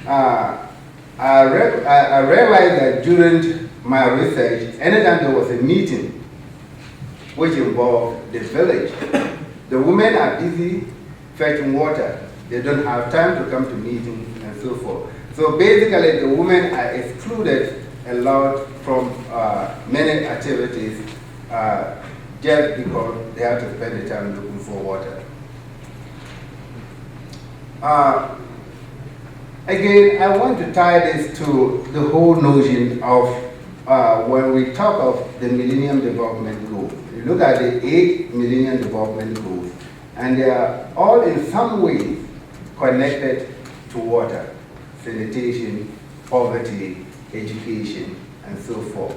I realized that during my research, anytime there was a meeting which involved the village, the women are busy fetching water. They don't have time to come to meetings and so forth. So basically, the women are excluded a lot from many activities just because they have to spend the time looking for water. Again, I want to tie this to the whole notion of when we talk of the Millennium Development Goals. You look at the 8 Millennium Development Goals, and they are all in some ways connected to water, sanitation, poverty, education, and so forth.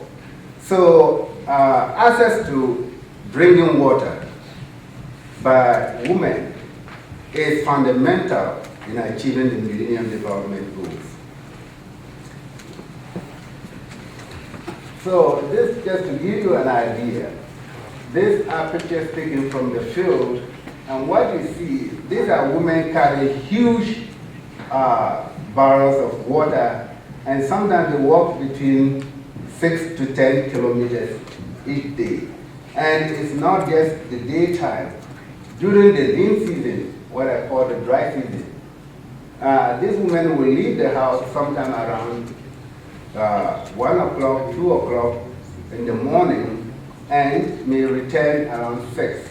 So access to drinking water by women is fundamental in achieving the Millennium Development Goals. So this, just to give you an idea, these are pictures taken from the field, and what you see, these are women carrying huge barrels of water, and sometimes they walk between 6 to 10 kilometers each day. And it's not just the daytime. During the lean season, what I call the dry season, these women will leave the house sometime around 1 o'clock, 2 o'clock in the morning, and may return around 6.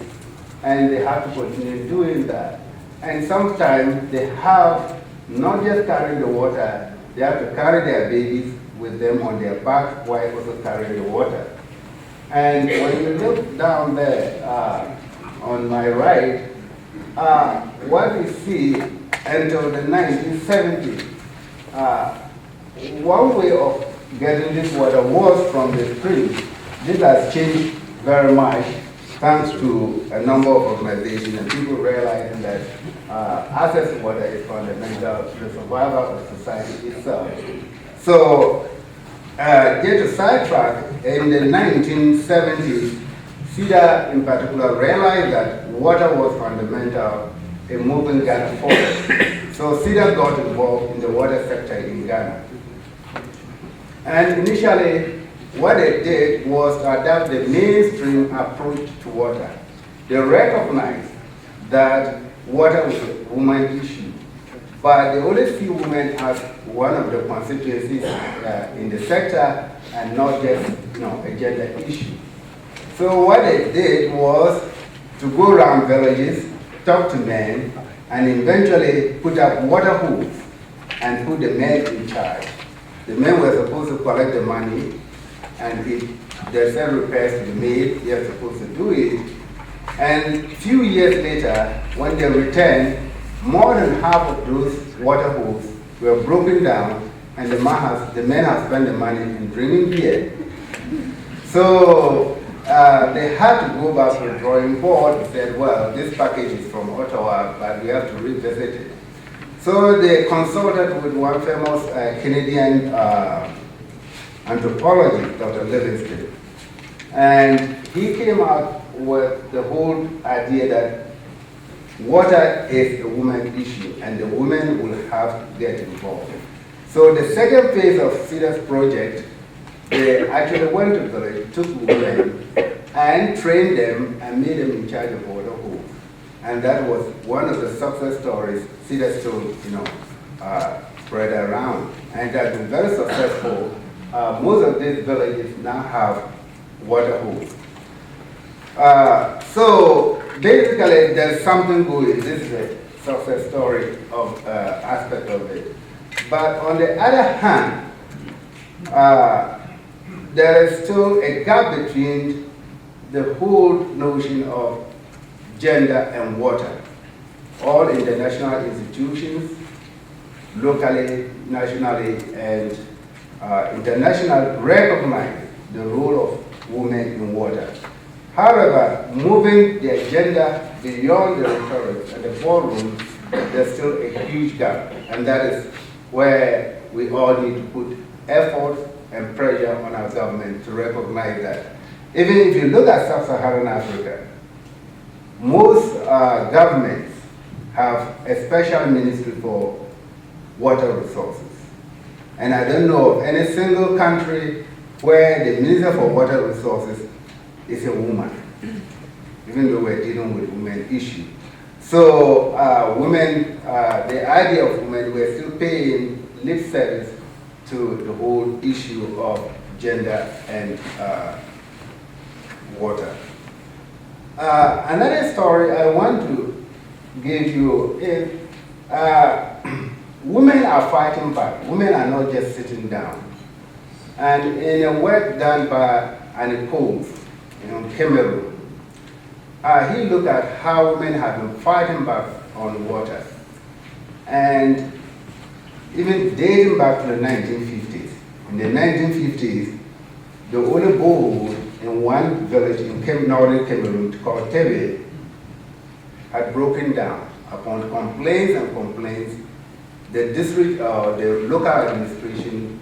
And they have to continue doing that. And sometimes they have not just carrying the water, they have to carry their babies with them on their back while also carrying the water. And when you look down there on my right, what you see until the 1970s, one way of getting this water was from the stream. This has changed very much thanks to a number of organizations and people realizing that access to water is fundamental to the survival of society itself. So, just to sidetrack, in the 1970s, CEDA in particular realized that water was fundamental in moving Ghana forward. So CEDA got involved in the water sector in Ghana. And initially, what they did was to adapt the mainstream approach to water. They recognized that water was a woman issue, but they only see women as one of the constituencies in the sector and not just a gender issue. So what they did was to go around villages, talk to men, and eventually put up water holes and put the men in charge. The men were supposed to collect the money, and if there's any repairs to be made, they're supposed to do it. And a few years later, when they returned, more than half of those water holes were broken down, and the men have spent the money in drinking beer. So they had to go back to the drawing board and said, well, this package is from Ottawa, but we have to revisit it. So they consulted with one famous Canadian anthropologist, Dr. Livingston. And he came out with the whole idea that water is a woman issue and the women will have to get involved. So the second phase of CEDA's project, they actually went to the village, took women and trained them and made them in charge of water holes. And that was one of the success stories CEDA still, spread around. And it has been very successful. Most of these villages now have water holes. So basically, there's something going. This is a success story of aspect of it. But on the other hand, there is still a gap between the whole notion of gender and water. All international institutions, locally, nationally, and internationally recognize the role of women in water. However, moving the agenda beyond the rhetoric and the ballroom, there's still a huge gap, and that is where we all need to put effort and pressure on our government to recognize that. Even if you look at sub-Saharan Africa, most governments have a special ministry for water resources. And I don't know of any single country where the Minister for Water Resources is a woman, even though we're dealing with women issue. So women, the idea of women, we're still paying lip service to the whole issue of gender and water. Another story I want to give you is women are fighting back. Women are not just sitting down. And in a work done by Apentiik in Cameroon, he looked at how women have been fighting back on water. And even dating back to the 1950s. In the 1950s, the only borehole in one village in northern Cameroon called Tebe had broken down. Upon complaints and complaints, the district, the local administration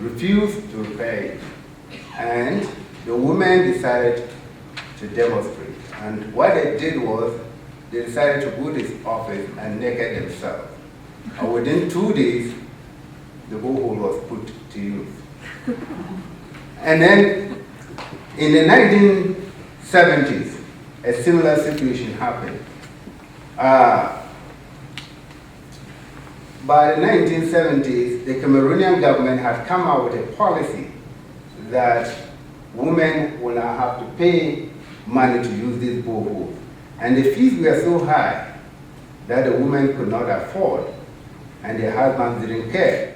refused to repair it. And the women decided to demonstrate. And what they did was, they decided to go to his office and naked themselves. And within 2 days, the borehole was put to use. And then, in the 1970s, a similar situation happened. By the 1970s, the Cameroonian government had come out with a policy that women will now have to pay money to use these boreholes. And the fees were so high that the women could not afford, and their husbands didn't care.